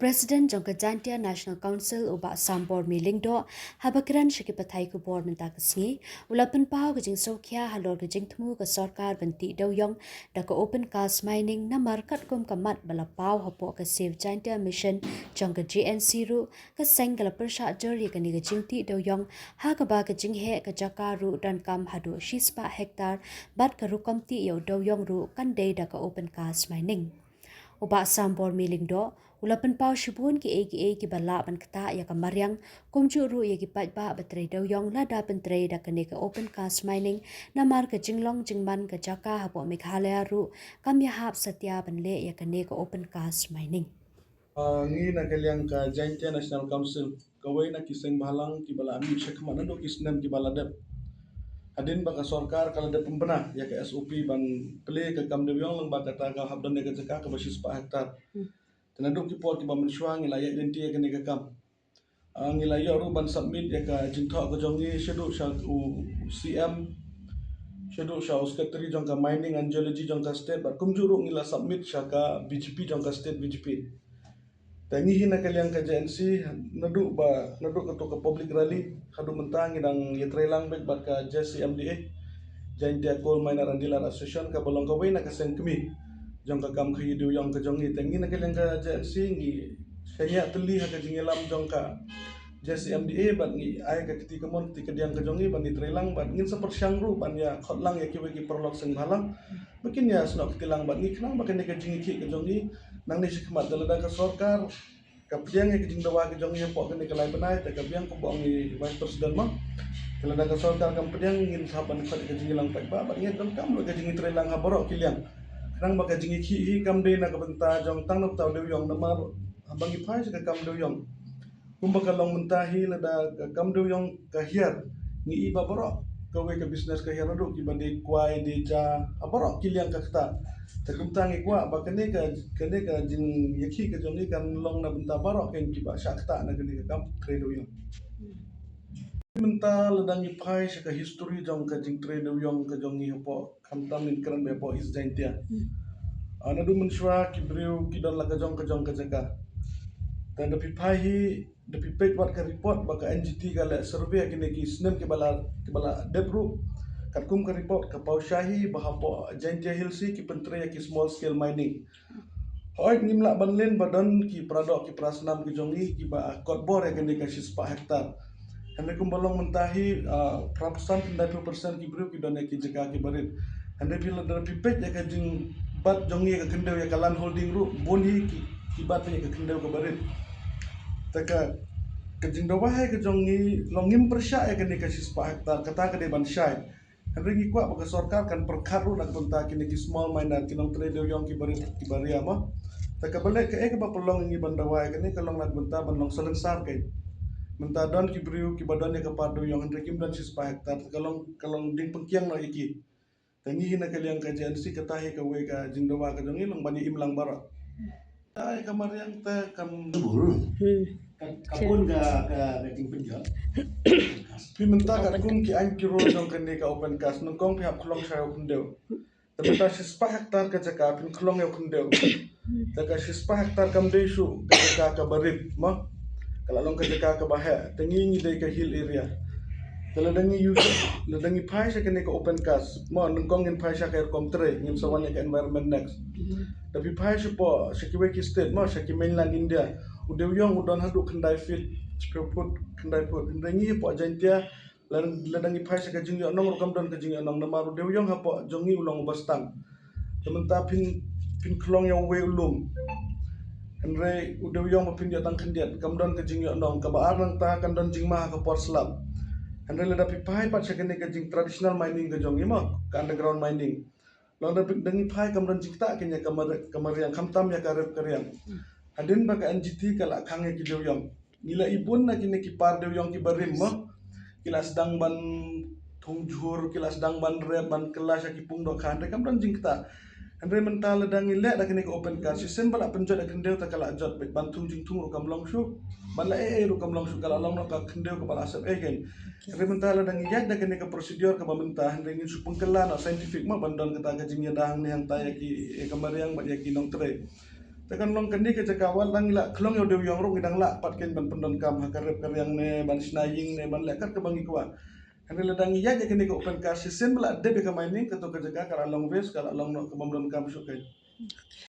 President Jongka Jantia National Council uba Sambor Miling do habakiran shiki pathai ku bor minta kasngi ulapan pau gajing sokya halor gajing thmu ka sarkar banti doyong da ka open cast mining na markat kum kamat bala pau hapo ka save Jantia mission Jongka GNC ru ka sengala persha jari ka ni gajing ti doyong ha ka ba gajing he ka jaka ru dan kam hadu shispa hektar bat ka ru kamti yo doyong ru kan dei da ka open cast mining uba Sambor Miling do ulapan pau shibun ki bala ban kata ya kamaryang kumju ru ya ki ba batray daw yong lada pentre da kane ka open cast mining na mar ka jinglong jingman ka jaka hapo Meghalaya ru kam ya hap satya ban le ya kane ka open cast mining Ngi na kaliang ka Jaintia National Council kawai na kiseng bahalang ki bala ami syek mana do kisnem ki bala dep adin baka sorkar kala dep pembena ya ke SOP ban play ke kam dewyong lang baka ta ka habdan ne ka jaka ka basis pa hektar tenaduk ki por ki ba mensyuang ila ya genti ya ke ne ka kam ngila ya ru ban submit ya ka jintho ka jongi shedu sha CM shedu sha secretary jong ka mining and geology jong ka state ba kumjuru ngila submit sha ka BGP jong ka state BGP tangi hina kaliang ka JNC nadu ka to ka public rally hadu mentang idang yetrelang bek bat ka JCMDA Jaintia Coal Miner and Dealer Association ka balong ka na kaseng kami jong ka kam khidu yang ka jongi tangi na kaliang ka JNC ngi kanya teli ha ka jingelam jong ka JCMDA bat ngi ay ka kiti kamon kiti kadiang ka jongi ban yetrelang bat ngin sapar syangru ban ya khotlang ya kiwe ki perlok seng halang makin ya snok kitilang bat ngi kenang bakan ka jingi ki ka jongi nang ni sikmat dalada ka sorkar kapiang yang kijing dawa kijong yang pok kini kelai benai tak kapiang ko bong ni vice president mah kalau dah kasar kal kapiang ingin sahabat nikmat kijing lang pak ba ingin kam kam lo kijing trelang haborok kiliang kerang baka kijing ki kam de na kabenta jong tang nok taw de yong namar abang ipai ka kam de yong kumbaka long mentahi lada kam de yong kahiar ni iba borok kawe ke business kahiar adu ki bande kwai de ja aborok kiliang ka kata terkumtang ikwa ba kene ka jing yakhi ka jongi kan long na benta barok ken ki ba shakta na kene ka kam trade yong menta ladang ipai ka history jong ka jing trade yong ka jongi po kamtam min kran be po is jaintia ana du menshwa ki breu ki don la ka jong ka jaga dan da pipai hi da pipai wat ka report ba ka NGT ka la survey kene ki snem ki bala debru kat kum ka report ka pau shahi bahapo Jaintia Hilsi ki pentre ki small scale mining hoy nimla banlen badan ki pradok ki prasnam ki jongi ki ba kot bor ya kene ka shispa hektar hande kum balong mentahi prapasan tindai 2% ki bru ki don ki jaga ki barit hande bila dar pipet ya ka jing bat jongi ka kendau ya kalan holding ru boni ki bat ya ka kendau ka barit taka kajing dawahai ka jongi longim persya ya kene ka shispa hektar kata ka de ban syai Henry kuat baka sorkar kan perkaru nak benta kini ki small miner kinong trade yang ki bari ama tak balik ke ek ba pelong ngi bandawai kini kalong nak benta bandong selensar ke benta don ki briu ki badon ke padu yang Henry kim dan sispa hektar kalong ding pengkiang no iki tangi hina kaliang ka JNC katahi ka we ka jingdawa ka jongi long bani imlang bara ay kamar yang te kam kapun ka ting penjot Pimenta kat kum ki an kiro jong kene ka open cast nung kong pihak klong saya kundeu. Tapi ta sispa hektar ka jaka pin klong ya kundeu. Taka sispa hektar kam desu ka jaka ka barit ma. Kalau long ka jaka ka bahe tengi ni dei ka hill area. Kalau dangi user dangi pai sa kene ka open cast ma nung kong in pai sa ka kom tre ngin sawan ka environment next. Tapi pai sa po sa kiwe ki state ma sa ki mainland India. Udeu yong udon hadu kendai fit put kendai put ndangi po Jaintia ladangi pai sa kajing yo nong rukam don kajing yo nong namaru deu yong hapo jongi ulong bastang tementa pin klong yo we ulum andre udeu yong pin yo tang kendiat kam don kajing yo nong kabaar nang ta kan don jing ma ka por slab andre lada pai pat sa kene kajing traditional mining ka jongi ma ka underground mining long da dangi pai kam don jing ta kenya kamar yang kamtam ya karep karyang adin baka NGT kala kange ki deu yong nila ibun na kini kipar dew yang kibarim mah kila sedang ban tungjur kila sedang ban rep ban kelas yang kipung dok kan rekam dan jingta andre mental ledang ile dak kini ke open car sisen bala penjot dak kendeu tak kala jot bet ban tungjing tung rukam long shu ban la rukam long shu kala long nak kendeu ke bala asap gen andre mental ledang iya dak kini ke prosedur ke pemerintah andre ngin su pengkelan scientific mah bandon kata kajingnya dahang ni yang taya ki kamar yang bat yaki nong tre Tekan long kani ke cakawal lang ila klong yo dew yang rong idang la patken ban pendon kam hakarep karyang ne ban snaying ne ban lekat ke bangi kwa. Hani ledang iya je kini ke open car sisen bela de be ka mining ke to ke jaka kala long ves kala long no ke bom don kam syukai.